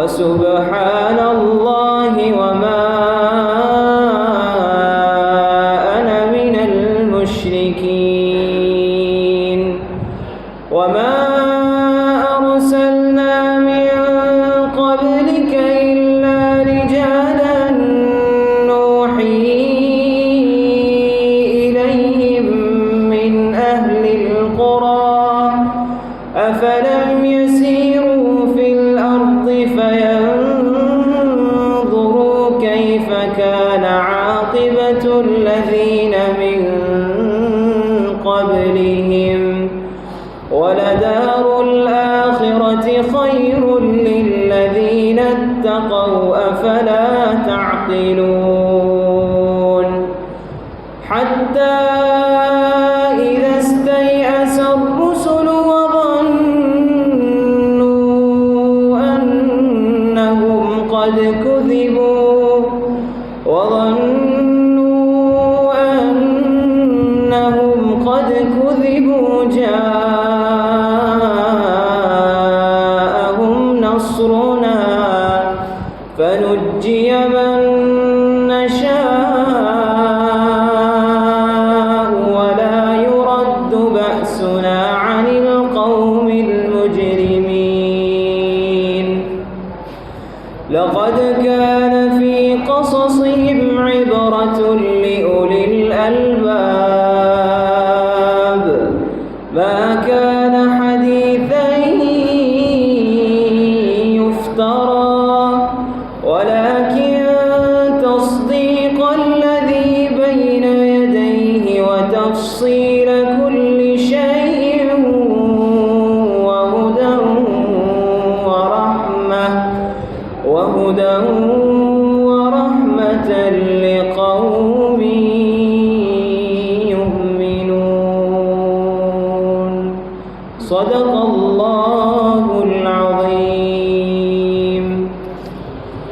وسبحان الله وما أنا من المشركين وما أرسلنا من قبلك إلا رجالا نوحي إليهم من أهل القرى أفلم يسيروا في الأرض فينظروا كيف كان عاقبة الذين من قبلهم ولدار الآخرة خير للذين اتقوا أفلا تعقلون حتى إذا استيأس الرسل وظنوا أنهم قد كذبوا جاءهم نصرنا فنجي من نشاء ولا يرد بأسنا عن القوم المجرمين لقد كان في قصصهم عبرة لأولي الألباب ما كان حديثا يفترى ولكن تصديق الذي بين يديه وتفصيل كل شيء وهدى ورحمة لقوم يؤمنون صدق الله